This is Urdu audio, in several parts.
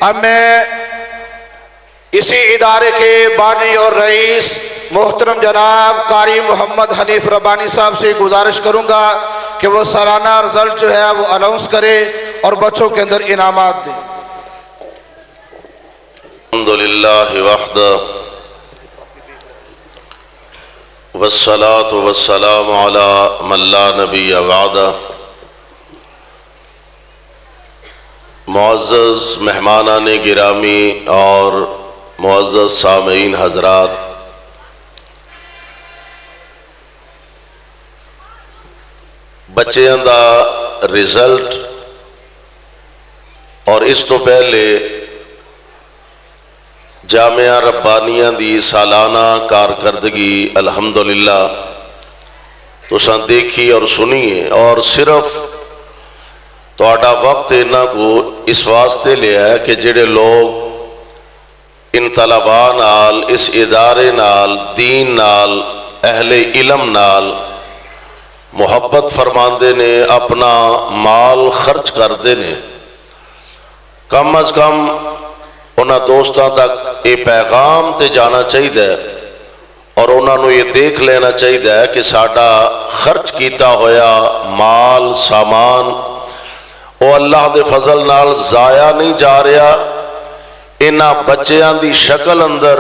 اب میں اسی ادارے کے بانی اور رئیس محترم جناب قاری محمد حنیف ربانی صاحب سے گزارش کروں گا کہ وہ سالانہ رزلٹ جو ہے وہ اناؤنس کرے اور بچوں کے اندر انعامات دیں۔ الحمدللہ وحدہ والصلاة والسلام علی من لا نبی بعدہ۔ معزز مہمانان گرامی اور معزز سامعین حضرات، بچیاں دا رزلٹ اور اس تو پہلے جامعہ ربانیہ دی سالانہ کارکردگی الحمدللہ تساں دیکھی اور سنیے، اور صرف تہاڈا وقت انہاں کو اس واسطے لیا ہے کہ جڑے لوگ ان طلباء نال، اس ادارے نال، دین نال، اہل علم نال محبت فرماندے نے، اپنا مال خرچ کردے نے، کم از کم انہاں دوستاں تک یہ پیغام تے جانا چاہیے اور انہاں نو یہ دیکھ لینا چاہیے کہ ساڈا خرچ کیتا ہویا مال سامان وہ اللہ دے فضل نال ضائع نہیں جا رہا، انہاں بچیاں دی شکل اندر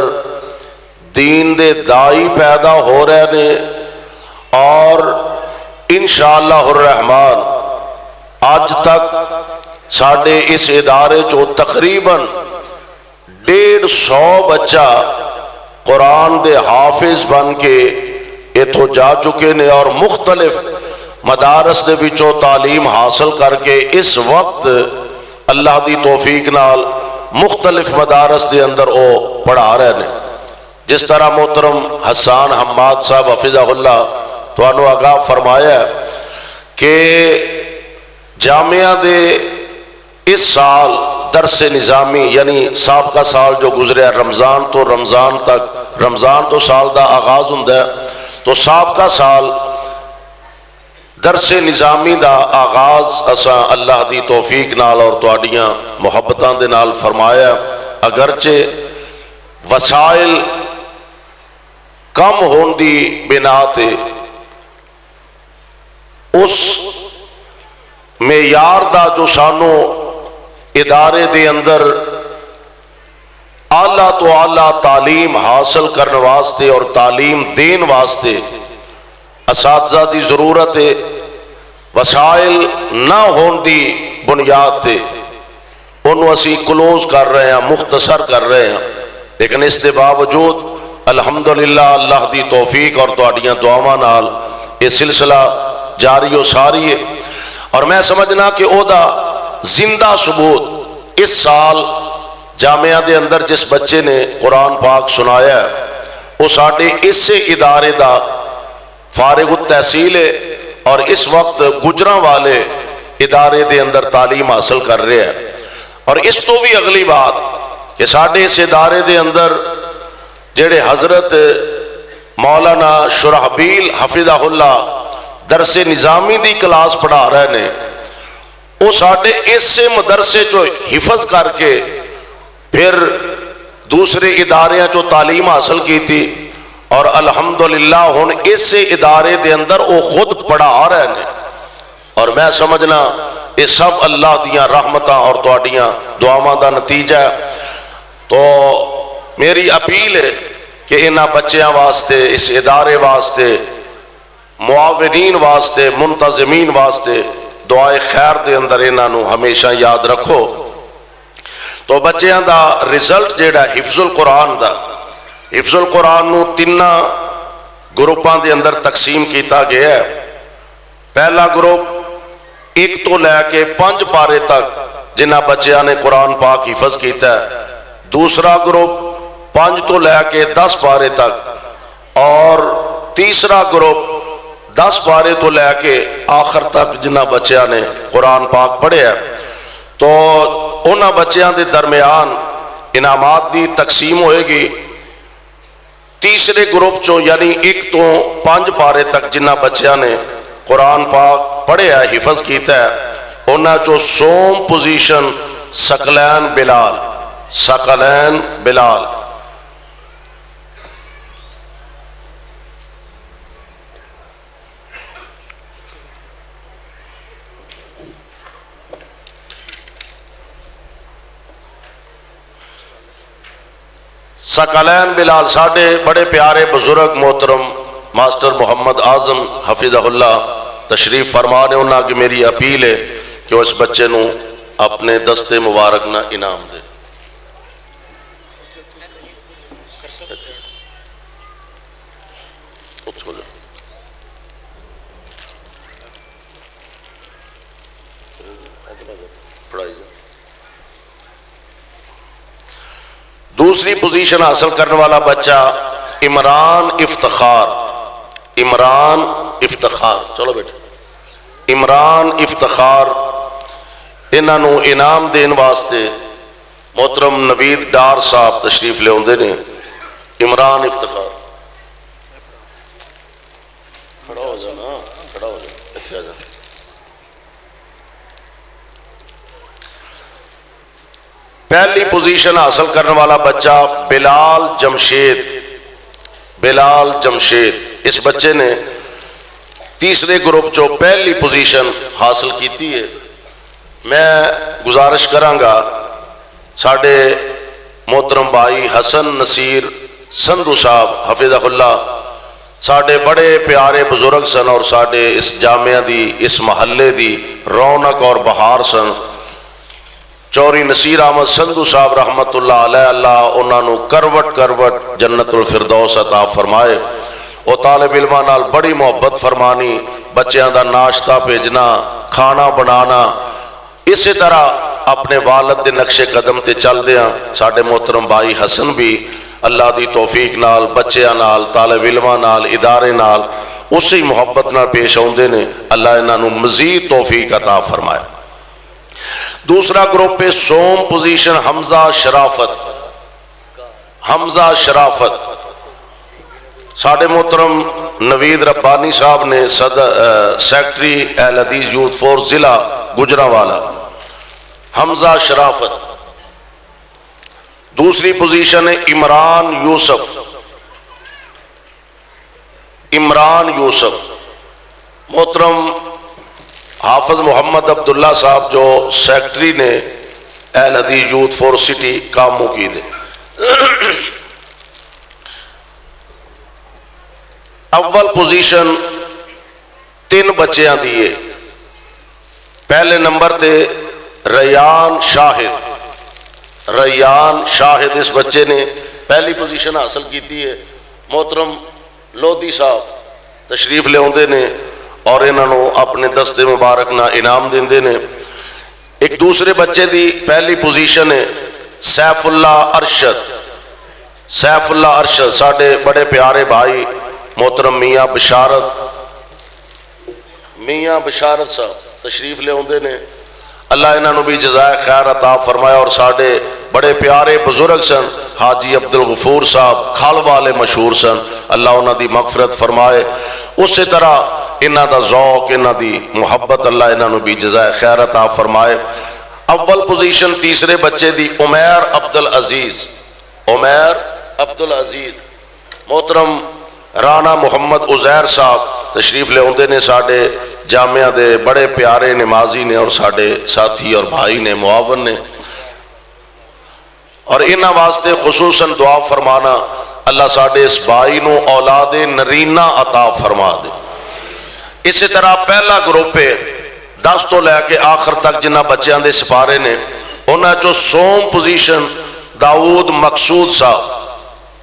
دین دے دائی پیدا ہو رہے نے، اور انشاءاللہ الرحمن آج تک ساڈے اس ادارے چو تقریباً 150 بچہ قرآن دے حافظ بن کے اتھو جا چکے نے، اور مختلف مدارس دے وچوں تعلیم حاصل کر کے اس وقت اللہ دی توفیق نال مختلف مدارس دے اندر او پڑھا رہے نے۔ جس طرح محترم حسان حماد صاحب حفظہ اللہ تانوں آگاہ فرمایا کہ جامعہ دے اس سال درس نظامی، یعنی سابقہ سال جو گزریا رمضان تو سال دا آغاز ہوندا ہے، تو سابقہ سال درس نظامی دا آغاز اساں اللہ دی توفیق نال اور تہاڈیاں محبتاں دے نال فرمایا، اگرچہ وسائل کم ہون دی بنا تے اس معیار دا جو سانو ادارے دے اندر اعلیٰ تو اعلیٰ تعلیم حاصل کرنے واسطے اور تعلیم دین واسطے اساتذہ دی ضرورت ہے، وسائل نہ ہون دی بنیاد تے انہوں اسی کلوز کر رہے ہیں، مختصر کر رہے ہیں، لیکن اس کے باوجود الحمدللہ اللہ دی توفیق اور تہاڈیاں دعاواں نال یہ سلسلہ جاری و ساری ہے، اور میں سمجھنا کہ او دا زندہ ثبوت اس سال جامعہ دے اندر جس بچے نے قرآن پاک سنایا ہے وہ ساڈے اس سے ادارے دا فارغ التحصیل ہے، اور اس وقت گجراں والے ادارے دے اندر تعلیم حاصل کر رہے ہیں۔ اور اس تو بھی اگلی بات کہ ساڈے اس ادارے دے اندر جڑے حضرت مولانا شرحبیل حفظہ اللہ درس نظامی دی کلاس پڑھا رہے نے، وہ ساڈے اس سے مدرسے چو حفظ کر کے پھر دوسرے اداریاں چو تعلیم حاصل کی تھی، اور الحمدللہ ہن اس سے ادارے دے اندر وہ خود پڑھا رہے نے، اور میں سمجھنا یہ سب اللہ دیاں رحمتاں اور تہاڈیاں دعاواں دا نتیجہ ہے۔ تو میری اپیل ہے کہ انہاں بچیاں واسطے، اس ادارے واسطے، معاونین واسطے، منتظمین واسطے دعائے خیر دے اندر انہاں نو ہمیشہ یاد رکھو۔ تو بچیاں دا رزلٹ جیڑا حفظ القرآن دا، حفظ القرآن نو 3 گروپاں دے اندر تقسیم کیتا گیا ہے۔ پہلا گروپ 1 تو لے کے 5 پارے تک جنہاں بچیاں نے قرآن پاک حفظ کیتا ہے، دوسرا گروپ 5 تو لے کے 10 پارے تک، اور تیسرا گروپ 10 پارے تو لے کے آخر تک جنہاں بچیاں نے قرآن پاک پڑھے ہے۔ تو انہاں بچیاں دے درمیان انعامات دی تقسیم ہوئے گی۔ تیسرے گروپ چو یعنی 1 تو 5 پارے تک جنہاں بچیاں نے قرآن پاک پڑھے ہے، حفظ کیتا ہے، انہاں چو سوم پوزیشن ثقلین بلال ثقلین بلال. ثقلین بلال ساڈے بڑے پیارے بزرگ محترم ماسٹر محمد اعظم حفظہ اللہ تشریف فرما نے. انہاں کی میری اپیل ہے کہ وہ اس بچے نو اپنے دستے مبارک نہ انعام دے. دوسری پوزیشن حاصل کرنے والا بچہ عمران افتخار. عمران افتخار, چلو بیٹا. عمران افتخار انہاں نو انعام دین واسطے محترم نوید ڈار صاحب تشریف لے آندے نے. عمران افتخار کھڑا ہو جانا, کھڑا ہو جا, اتنے آ جا. پہلی پوزیشن حاصل کرنے والا بچہ بلال جمشید. بلال جمشید اس بچے نے تیسرے گروپ جو پہلی پوزیشن حاصل کیتی ہے. میں گزارش کرانگا ساڈے محترم بھائی حسن نصیر سندھو صاحب حفظہ اللہ ساڈے بڑے پیارے بزرگ سن اور ساڈے اس جامعہ دی اس محلے دی رونق اور بہار سن. چوری نصیر احمد سندھو صاحب رحمت اللہ علیہ, اللہ انہاں نو کروٹ کروٹ جنت الفردوس عطا فرمائے. وہ طالب علماں نال بڑی محبت فرمانی, بچیاں دا ناشتہ بھیجنا, کھانا بنانا. اسی طرح اپنے والد دے نقش قدم تے چل دیاں ساڈے محترم بھائی حسن بھی اللہ دی توفیق نال بچیاں نال طالب علماں نال ادارے نال اسی محبت نال پیش آوندے نے. اللہ انہاں نو مزید توفیق عطا فرمائے. دوسرا گروپ پہ سوم پوزیشن حمزہ شرافت. حمزہ شرافت ساڈے محترم نوید ربانی صاحب نے سیکٹری اہل حدیث یوتھ فورس ضلع گجرانوالا. حمزہ شرافت. دوسری پوزیشن ہے عمران یوسف. عمران یوسف محترم حافظ محمد عبداللہ صاحب جو سیکٹری نے اہل حدیث یوتھ فورس سٹی کاموں کی دے. اول پوزیشن 3 بچیاں دیئے. پہلے نمبر تے ریان شاہد. ریان شاہد اس بچے نے پہلی پوزیشن حاصل کیتی ہے. محترم لودھی صاحب تشریف لے آندے نے اور انہاں نو اپنے دستے مبارک نہ انعام دیندے نے. ایک دوسرے بچے دی پہلی پوزیشن ہے سیف اللہ ارشد. سیف اللہ ارشد ساڈے بڑے پیارے بھائی محترم میاں بشارت صاحب تشریف لے آندے نے. اللہ انہاں نو بھی جزائے خیر عطا فرمائے. اور ساڈے بڑے پیارے بزرگ سن حاجی عبدالغفور صاحب کھال والے مشہور سن, اللہ انہاں دی مغفرت فرمائے. اسی طرح انہاں دا ذوق انہاں دی محبت اللہ انہاں نو بھی جزائے خیر عطا فرمائے. اول پوزیشن تیسرے بچے دی عمیر عبدالعزیز. عمیر عبدالعزیز محترم رانا محمد عزیر صاحب تشریف لے آندے نے. ساڈے جامعہ دے بڑے پیارے نمازی نے اور ساڈے ساتھی اور بھائی نے معاون نے. اور انہاں واسطے خصوصاً دعا فرمانا اللہ ساڈے اس بھائی نو اولاد نرینہ عطا فرما دے. اسی طرح پہلا گروپ ہے 10 تو لے کے آخر تک جنہ بچیاں دے سپارے نے. انہاں چو سوم پوزیشن داؤد مقصود صاحب.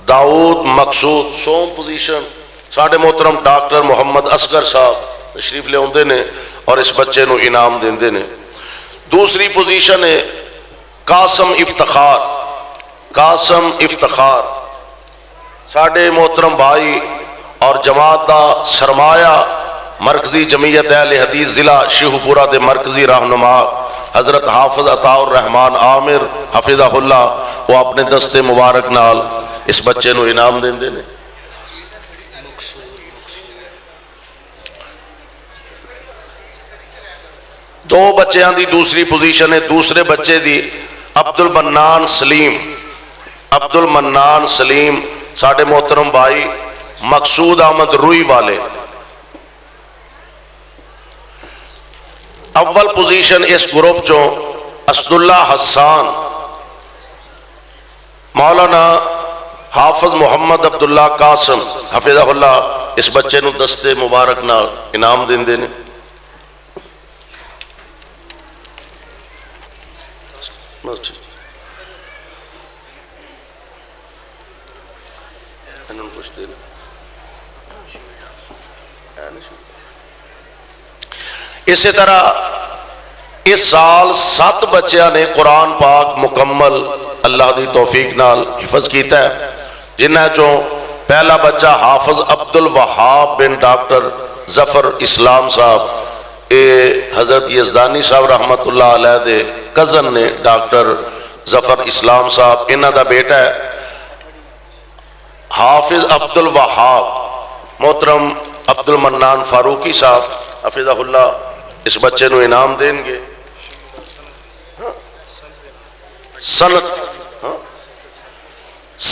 داؤد مقصود سوم پوزیشن ساڈے محترم ڈاکٹر محمد اصغر صاحب تشریف لے آندے نے اور اس بچے نو انعام دیندے نے. دوسری پوزیشن ہے قاسم افتخار. قاسم افتخار ساڈے محترم بھائی اور جماعت دا سرمایہ مرکزی جمعیت اہل حدیث ضلع شیخو پورہ دے مرکزی رہنما حضرت حافظ عطا الرحمان عامر حفظہ اللہ وہ اپنے دستے مبارک نال اس بچے نو انعام دیندے نے. دو بچیاں دی دوسری پوزیشن ہے. دوسرے بچے دی عبد المنان سلیم ساڈے محترم بھائی مقصود احمد روئی والے. اول پوزیشن اس گروپ چوں اسد اللہ حسان. مولانا حافظ محمد عبداللہ قاسم حفظہ اللہ اس بچے نو دستے مبارک نال انعام دیندے نے. اسی طرح اس سال 7 بچیاں نے قرآن پاک مکمل اللہ دی توفیق نال حفظ کیتا ہے، جنہ چوں پہلا بچہ حافظ عبد الوہاب بن ڈاکٹر ظفر اسلام صاحب، اے حضرت یزدانی صاحب رحمت اللہ علیہ دے کزن نے ڈاکٹر ظفر اسلام صاحب، انہاں دا بیٹا ہے حافظ عبد الوہاب. محترم عبد المنان فاروقی صاحب حفظہ اللہ اس بچے نو انعام دیں گے.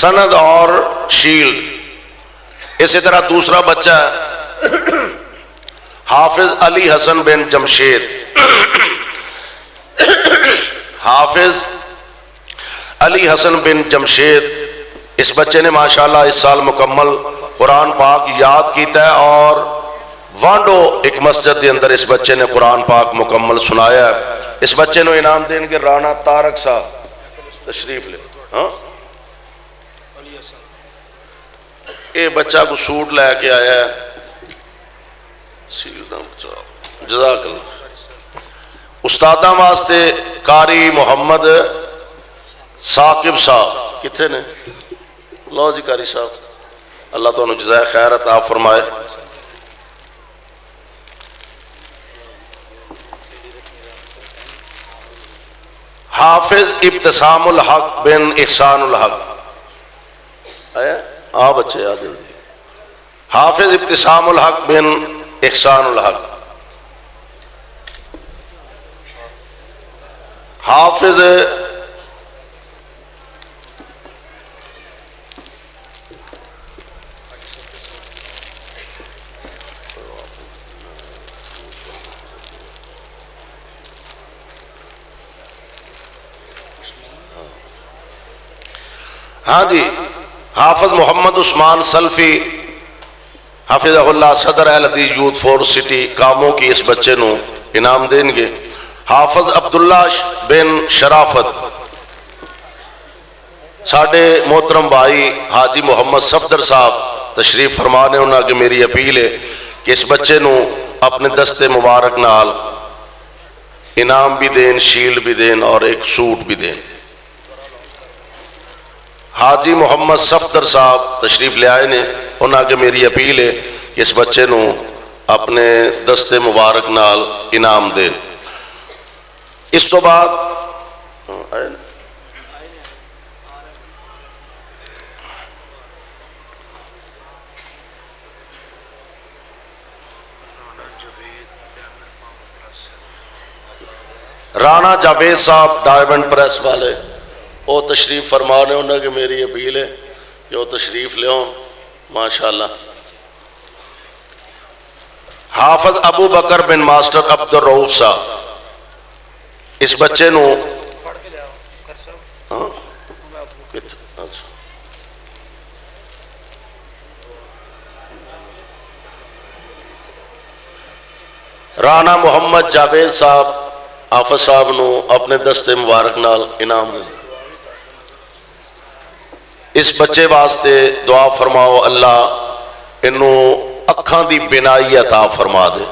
سند اور شیلڈ. اسی طرح دوسرا بچہ حافظ علی حسن بن جمشید. حافظ علی حسن بن جمشید اس بچے نے ماشاءاللہ اس سال مکمل قرآن پاک یاد کیتا ہے، اور وانڈو ایک مسجد کے اندر اس بچے نے قرآن پاک مکمل سنایا ہے. اس بچے نو انعام دیں گے رانا طارق صاحب، تشریف لے. ہاں اے بچہ کو سوٹ لے کے آیا ہے، جزاک اللہ. استاداں واسطے قاری محمد ثاقب صاحب کتنے نے؟ لو جی قاری صاحب، اللہ تعالیٰ جزائے خیر عطا فرمائے. حافظ ابتسام الحق بن احسان الحق آیا؟ بچے آ جلدی. حافظ ابتسام الحق بن احسان الحق. حافظ ہاں جی حافظ محمد عثمان سلفی حافظہ اللہ صدر اہل حدیث یوتھ فور سٹی کاموں کی اس بچے نو انعام دیں گے. حافظ عبداللہ بن شرافت ساڈے محترم بھائی حاجی محمد صفدر صاحب تشریف فرمانے. انہاں کہ میری اپیل ہے کہ اس بچے نو اپنے دستے مبارک نال انعام بھی دیں، شیلڈ بھی دیں اور ایک سوٹ بھی دیں. حاجی محمد صفدر صاحب تشریف لے آئے نے. انہاں کہ میری اپیل ہے کہ اس بچے نو اپنے دستے مبارک نال انعام دے. اس تو بعد رانا جاوید صاحب ڈائمنڈ پریس والے وہ تشریف فرمانے. انہوں کہ میری اپیل ہے کہ وہ تشریف لے ماشاءاللہ. حافظ ابو بکر بن ماسٹر عبد الرؤوف صاحب اس بچے نو رانا محمد جاوید صاحب حافظ صاحب نو اپنے دستے مبارک نال انعام دے. اس بچے واسطے دعا فرماؤ اللہ انہوں اکھاں دی بینائی عطا فرما دے.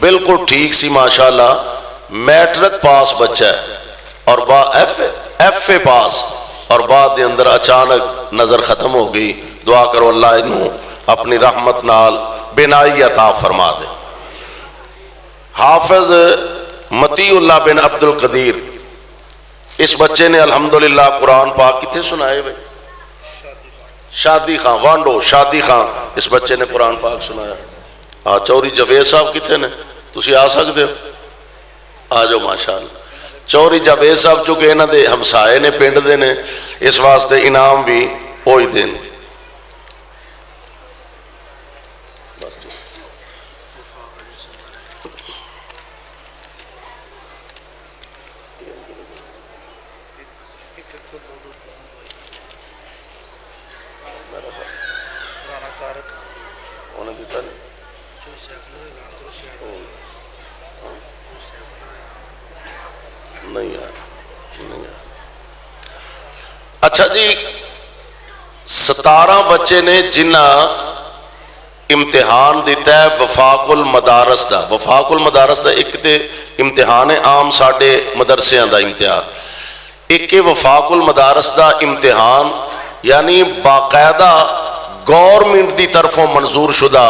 بالکل ٹھیک سی ماشاءاللہ میٹرک پاس بچہ ہے اور ایف اے پاس، اور بعد دے اندر اچانک نظر ختم ہو گئی. دعا کرو اللہ انہوں اپنی رحمت نال بینائی عطا فرما دے. حافظ متی اللہ بن عبد القدیر اس بچے نے الحمدللہ قرآن پاک کتنے سنائے بھائی؟ شادی خان وانڈو شادی خان اس بچے نے قرآن پاک سنایا. چوری جوید صاحب کتنے نے؟ تسی آ سکتے ہو؟ آ جاؤ ماشاءاللہ. ਚੌਧਰੀ ਜਾਵੇਦ ਸਾਹਿਬ ਚੁੱਕੇ ਇਹਨਾਂ ਦੇ ਹਮਸਾਏ ਨੇ, ਪਿੰਡ ਦੇ ਨੇ, ਇਸ ਵਾਸਤੇ ਇਨਾਮ ਵੀ ਉਹ ਹੀ ਦੇਣ। اچھا جی، 17 بچے نے جنہاں امتحان دیتا ہے وفاق المدارس دا۔ وفاق المدارس دا ایک تے امتحان ہے عام ساڈے مدرسیاں دا امتحان، ایک وفاق المدارس دا امتحان یعنی باقاعدہ گورنمنٹ دی طرفوں منظور شدہ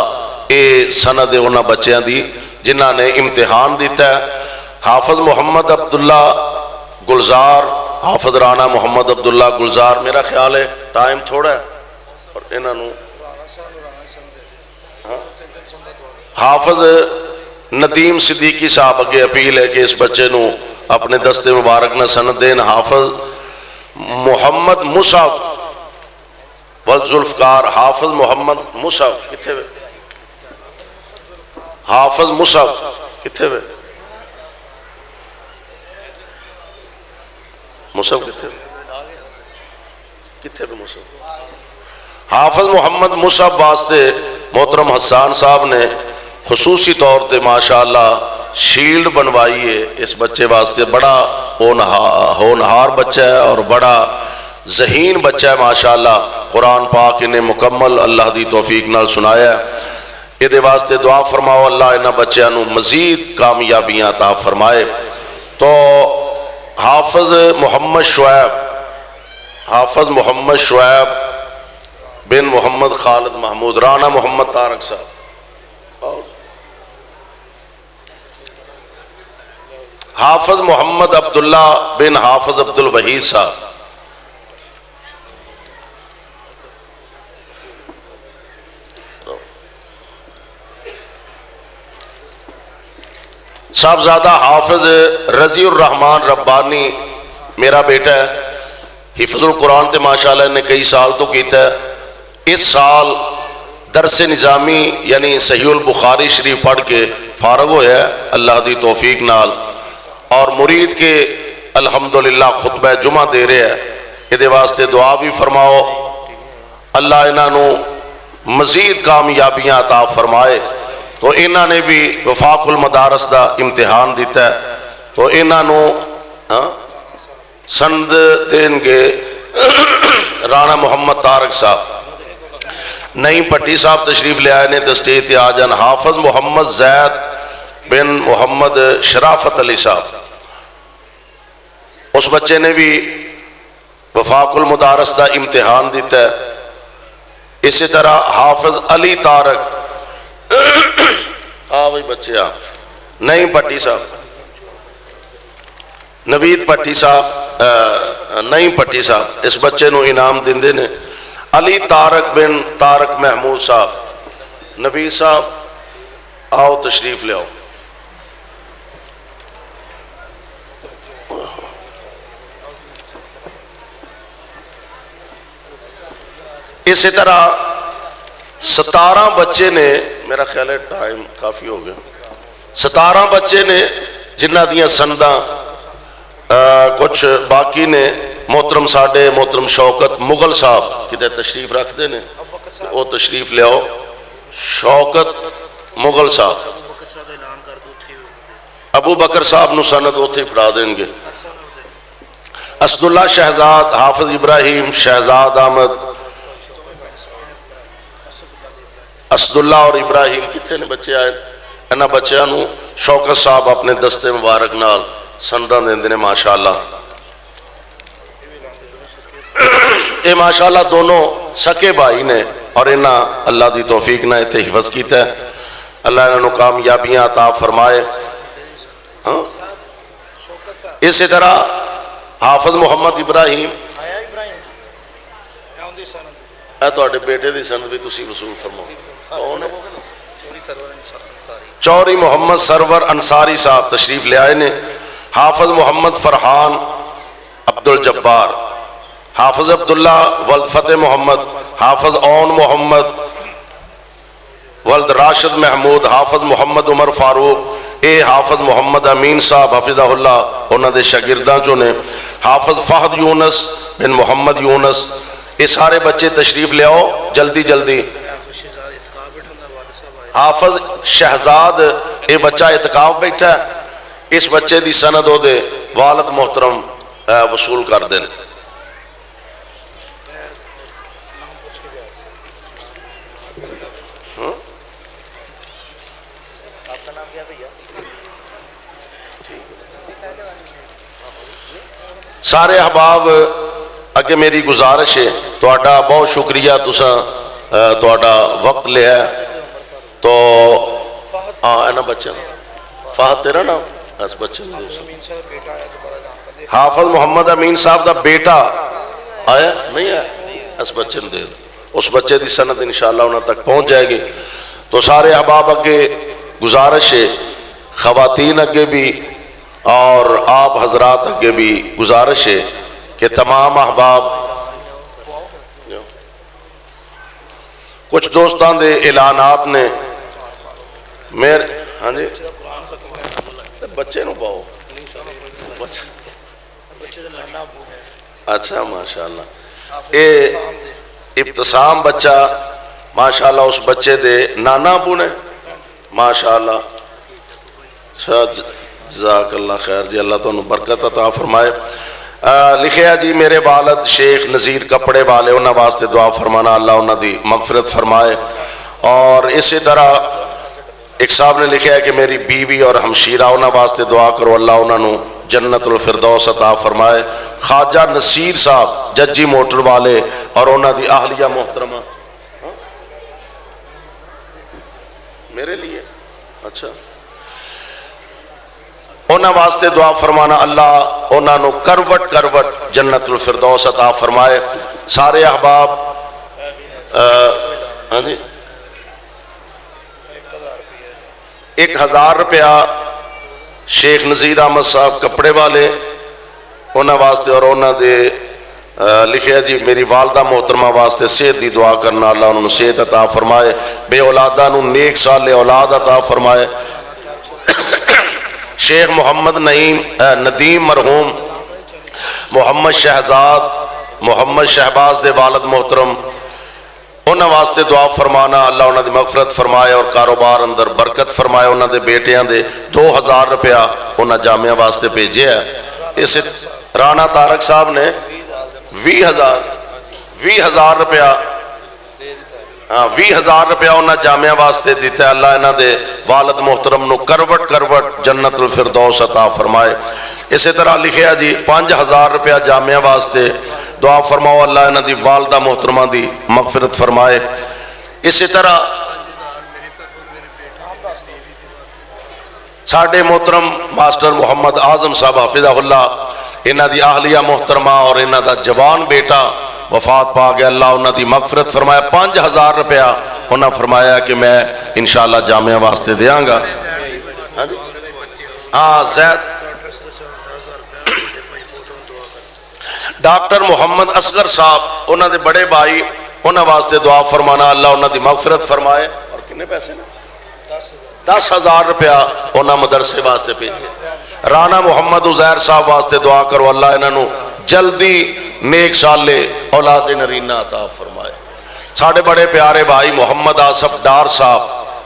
اے سند انہاں بچیاں دی جنہاں نے امتحان دیتا ہے۔ حافظ محمد عبداللہ گلزار، حافظ رانا محمد عبداللہ گلزار، میرا خیال ہے ٹائم تھوڑا ہے اور انہاں نو حافظ ندیم صدیقی صاحب اگے اپیل ہے کہ اس بچے نو اپنے دستے مبارک نہ سند دین۔ حافظ محمد مصعب والذوالفقار، حافظ محمد مصعب کتھے ہوئے؟ حافظ مصعب کتھے ہوئے؟ مصعب کتھے ہوئے؟ کتھے ہوئے مصعب؟ حافظ محمد مصعب واسطے محترم حسان صاحب نے خصوصی طور تے ماشاءاللہ شیلڈ بنوائی ہے اس بچے واسطے۔ بڑا ہونہار بچہ ہے اور بڑا ذہین بچہ ہے ماشاءاللہ۔ قرآن پاک انہیں مکمل اللہ دی توفیق نال سنایا ہے۔ یہ دے واسطے دعا فرماؤ اللہ انہاں بچیاں نو مزید کامیابیاں عطا فرمائے۔ تو حافظ محمد شعیب، حافظ محمد شعیب بن محمد خالد محمود، رانا محمد طارق صاحب، حافظ محمد عبداللہ بن حافظ عبد الوحید صاحب، صاحبزادہ حافظ رضی الرحمان ربانی میرا بیٹا ہے، حفظ القرآن تے ماشاءاللہ نے کئی سال تو کیتا ہے۔ اس سال درس نظامی یعنی صحیح البخاری شریف پڑھ کے فارغ ہویا ہے اللہ دی توفیق نال، اور مرید کے الحمدللہ خطبہ جمعہ دے رہے ہیں۔ یہ واسطے دعا بھی فرماؤ اللہ انہاں نو مزید کامیابیاں عطا فرمائے۔ تو انہاں نے بھی وفاق المدارس دا امتحان دیتا ہے، تو انہاں نو سند دین گے رانا محمد طارق صاحب، نئی پٹی صاحب تشریف لے آئے نے دستے تے آ جان۔ حافظ محمد زید بن محمد شرافت علی صاحب، اس بچے نے بھی وفاق المدارس دا امتحان دیتا ہے۔ اسی طرح حافظ علی طارق، ہاں بھائی بچے آ، نئی پٹی صاحب، نوید پٹی صاحب، نئی پٹی صاحب، اس بچے نو انعام دیندے نے۔ علی طارق بن طارق محمود صاحب، نوید صاحب آؤ تشریف لے آؤ۔ اسی طرح 17 بچے نے، میرا خیال ہے ٹائم کافی ہو گیا، 17 بچے نے جنہ دیاں سنداں کچھ باقی نے۔ محترم ساڈے محترم شوکت مغل صاحب کتے تشریف رکھتے نے، وہ تشریف لے آؤ۔ شوکت مغل صاحب، ابو بکر صاحب نو سند اوتھے پڑھا دیں گے۔ اسد اللہ شہزاد، حافظ ابراہیم شہزاد احمد، اسد اللہ اور ابراہیم کتنے نے بچے آئے؟ انہاں بچیاں نو شوکت صاحب اپنے دستے مبارک نال سنداں دیندے نے ماشاءاللہ۔ اے ماشاءاللہ دونوں سکے بھائی نے اور انہاں اللہ دی توفیق نہ اتنے حفظ کیتا ہے۔ اللہ انہوں کامیابیاں عطا فرمائے۔ اسی طرح حافظ محمد ابراہیم، اے تواڈے بیٹے دی سند بھی تسی وصول فرماؤ۔ چوری محمد سرور انصاری صاحب تشریف لے آئے نے۔ حافظ محمد فرحان عبد الجبار، حافظ عبداللہ ولد فتح محمد، حافظ اون محمد ولد راشد محمود، حافظ محمد عمر فاروق، اے حافظ محمد امین صاحب حفظہ اللہ انہوں دے شاگرداں چوں نے، حافظ فہد یونس بن محمد یونس، یہ سارے بچے تشریف لے آؤ جلدی جلدی۔ حافظ شہزاد یہ بچہ اتقاف بیٹھا ہے، اس بچے دی سند او دے والد محترم وصول کر دیں۔ سارے احباب اگے میری گزارش ہے، تہاڈا بہت شکریہ، تساں تہاڈا وقت لیا ہے۔ تو اینا بچہ فہد تیرا نام اس بچے حافظ محمد امین صاحب دا بیٹا آیا نہیں آیا، اس بچے نے دے اس بچے دی سند انشاءاللہ انہاں تک پہنچ جائے گی۔ تو سارے احباب اگے گزارش ہے، خواتین اگے بھی اور آپ حضرات اگے بھی گزارش ہے کہ تمام احباب کچھ دوستان دے اعلانات نے میرے ہاں جی بچے نو پاؤ اچھا ماشاءاللہ اے ابتسام بچہ ماشاءاللہ اس بچے دے نانا ابو نے ماشاءاللہ جزاک اللہ خیر جی، اللہ تو برکت عطا فرمائے۔ لکھے ہے جی میرے والد شیخ نذیر کپڑے والے، انہاں واسطے دعا فرمانا اللہ انہاں دی مغفرت فرمائے۔ اور اسی طرح ایک صاحب نے لکھا ہے کہ میری بیوی اور ہمشیرہ انہاں واسطے دعا کرو اللہ انہاں نو جنت الفردوس عطا فرمائے۔ خواجہ نصیر صاحب ججی موٹر والے اور انہاں دی اہلیہ محترمہ میرے لیے اچھا انہاں واسطے دعا فرمانا اللہ انہاں نو کروٹ کروٹ جنت الفردوس عطا فرمائے۔ سارے احباب ہاں جی 1000 روپیہ شیخ نذیر احمد صاحب کپڑے والے انہاں واسطے، اور انہاں دے لکھے جی میری والدہ محترمہ واسطے صحت دی دعا کرنا اللہ انہوں نے صحت عطا فرمائے، بے اولادہ نو نیک سال اولاد عطا فرمائے۔ شیخ محمد ندیم مرحوم محمد شہزاد محمد شہباز دے والد محترم انہاں واسطے دعا فرمانا اللہ انہاں دی مغفرت فرمائے اور کاروبار اندر برکت فرمائے۔ انہاں دے بیٹیاں دے 2000 روپیہ انہاں جامعہ واسطے بھیجے ہے۔ اس رانا طارق صاحب نے 20,000 روپیہ 20,000 روپیہ انہاں جامعہ واسطے دیتا ہے، اللہ انہاں دے والد محترم نو کروٹ کروٹ جنت الفردوس عطا فرمائے۔ اسی طرح لکھیا جی 5,000 روپیہ جامعہ واسطے دعا فرماؤ اللہ انہاں دی والدہ محترمہ دی مغفرت فرمائے۔ اسی طرح ساڑھے محترم ماسٹر محمد اعظم صاحب حفظہ اللہ انہاں دی اہلیہ محترمہ اور انہاں دا جوان بیٹا وفات پا گیا، اللہ انہاں دی مغفرت فرمایا۔ 5,000 روپیہ انہاں فرمایا کہ میں انشاءاللہ جامعہ واسطے دیاں گا۔ زید ڈاکٹر محمد اصغر صاحب انہاں دے بڑے بھائی انہاں واسطے دعا فرمانا اللہ انہاں دی مغفرت فرمائے۔ اور کنے پیسے نا 10,000 روپیہ انہاں مدرسے واسطے بھیجے۔ رانا محمد عزیر صاحب واسطے دعا کرو اللہ انہاں نو جلدی نیک سالے اولاد نرینہ عطا فرمائے۔ ساڑھے بڑے پیارے بھائی محمد آصف ڈار صاحب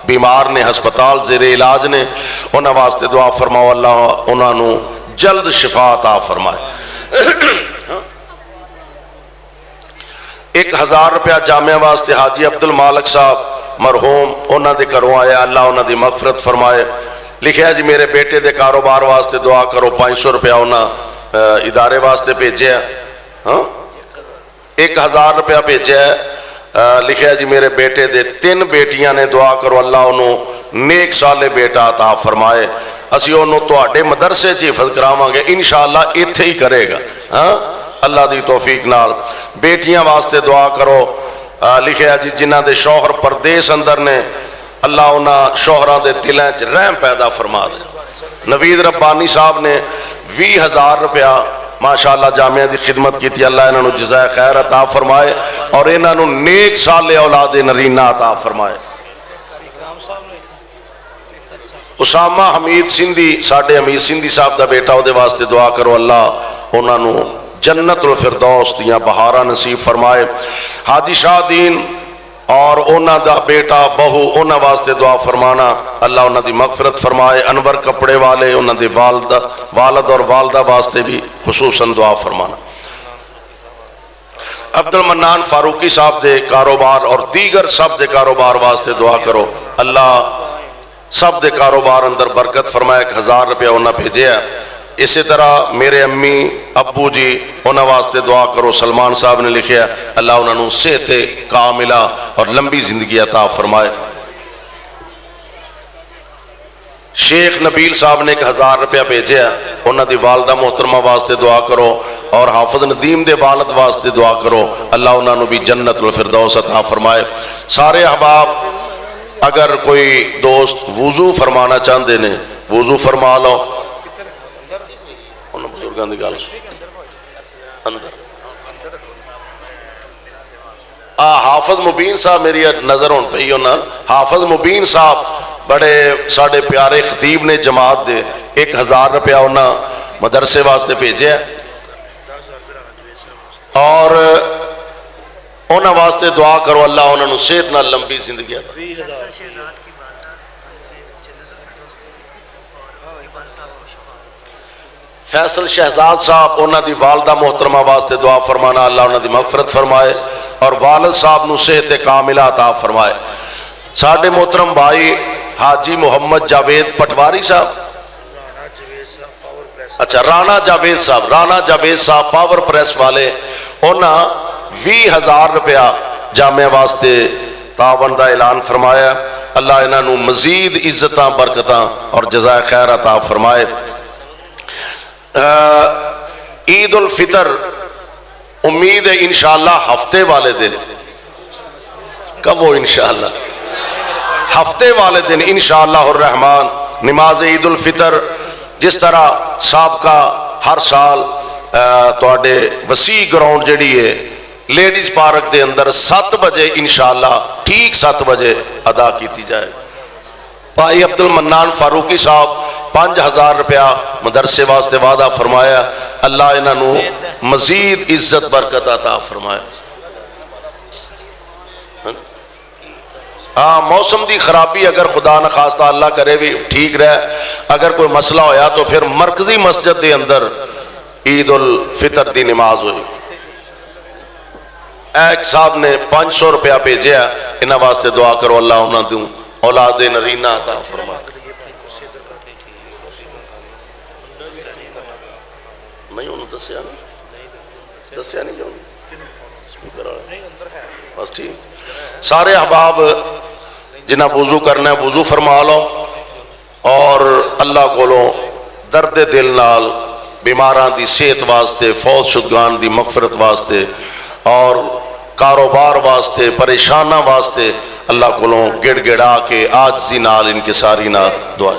بیمار نے ہسپتال زیر علاج نے، انہاں واسطے دعا فرماؤ اللہ انہاں نو جلد شفا عطا فرمائے۔ 1,000 روپیہ جامعہ واسطے حاجی عبد المالک صاحب مرحوم انہاں دے گھروں آیا اللہ انہاں دی مغفرت فرمائے۔ لکھیا جی میرے بیٹے دے کاروبار واسطے دعا کرو 500 روپیہ انہاں ادارے واسطے بھیجے ہیں۔ 1,000 روپیہ بھیجے ہے۔ لکھیا جی میرے بیٹے دے 3 بیٹیاں نے دعا کرو اللہ انہوں نیک سالے بیٹا عطا فرمائے۔ اسی انہوں تو آڈے مدرسے جی حفظ کراواں گے انشاءاللہ اتھے ہی کرے گا اللہ دی توفیق نال۔ بیٹیاں واسطے دعا کرو لکھیا جی جنہ دے شوہر پردیس اندر نے اللہ انہاں شوہران دے دلیں چ رحم پیدا فرما دے۔ نوید ربانی صاحب نے 20,000 روپیہ ماشاءاللہ جامعہ دی خدمت کی تھی. اللہ انہوں نے جزائے خیر عطا فرمائے اور انہوں نے نیک صالح اولاد نرینہ عطا فرمائے. اسامہ حمید سندھی ساڈے حمید سندھی صاحب دا بیٹا وہ واسطے دعا کرو اللہ انہوں نے جنت الفردوس دیاں بہاراں نصیب فرمائے. حاجی شاہ دین اور انہوں دا بیٹا بہو انہوں واسطے دعا فرمانا اللہ انہوں دی مغفرت فرمائے. انور کپڑے والے انہوں دے والد اور والدہ واسطے بھی خصوصاً دعا فرمانا. عبد المنان فاروقی صاحب دے کاروبار اور دیگر سب دے کاروبار واسطے دعا کرو اللہ سب دے کاروبار اندر برکت فرمائے. 1,000 روپیہ انہوں نے بھیجے ہے. اسی طرح میرے امی ابو جی انہوں واسطے دعا کرو. سلمان صاحب نے لکھا ہے اللہ انہوں نے صحت کاملہ اور لمبی زندگی عطا فرمائے. شیخ نبیل صاحب نے 1,000 روپیہ بھیجے ہے. انہوں دی والدہ محترمہ واسطے دعا کرو اور حافظ ندیم دے والد واسطے دعا کرو اللہ انہوں نے بھی جنت الفردوس عطا فرمائے. سارے احباب اگر کوئی دوست وضو فرمانا چاہتے نے وضو فرما لو. بزرگاں دی گل اندر حافظ مبین صاحب میری نظر ہون پئی انہاں حافظ مبین صاحب بڑے ساڈے پیارے خطیب نے جماعت دے 1,000 روپیہ انہاں مدرسے واسطے بھیجے اور انہاں واسطے دعا کرو اللہ انہوں نے صحت نال لمبی زندگی عطا. فیصل شہزاد صاحب انہوں دی والدہ محترمہ واسطے دعا فرمانا اللہ انہوں دی مغفرت فرمائے اور والد صاحب نو صحت کاملہ عطا فرمائے. ساڈے محترم بھائی حاجی محمد جاوید پٹواری صاحب اچھا رانا جاوید صاحب پاور پریس والے انہاں 20,000 روپیہ جامعہ واسطے تعاون دا اعلان فرمایا. اللہ انہاں نو مزید عزتاں برکتاں اور جزائے خیر عطا فرمائے. عید الفطر امید ہے انشاءاللہ ہفتے والے دن کب وہ انشاءاللہ ہفتے والے دن انشاءاللہ الرحمن نماز عید الفطر جس طرح سابقہ ہر سال تواڈے وسیع گراؤنڈ جڑی ہے لیڈیز پارک دے اندر 7 بجے انشاءاللہ ٹھیک 7 بجے ادا کیتی جائے. بھائی عبد المنان فاروقی صاحب 5,000 روپیہ مدرسے واسطے وعدہ فرمایا اللہ انہوں نے مزید عزت برکت عطا فرمایا. ہاں موسم دی خرابی اگر خدا نخواستہ اللہ کرے بھی ٹھیک رہے اگر کوئی مسئلہ ہویا تو پھر مرکزی مسجد دے اندر عید الفطر دی نماز ہوئی. ایک صاحب نے 500 روپیہ بھیجا انہاں واسطے دعا کرو اللہ انہوں دوں اولاد نرینہ عطا فرمائے. نہیں انہوں دسیا نہیں بس ٹھیک. سارے احباب جنہیں وضو کرنا ہے وضو فرما لو اور اللہ کو درد دل نال بیماراں دی صحت واسطے فوت شدگان دی مغفرت واسطے اور کاروبار واسطے پریشانہ واسطے اللہ کو گڑ گڑا کے عاجزی نال انکساری نال دعا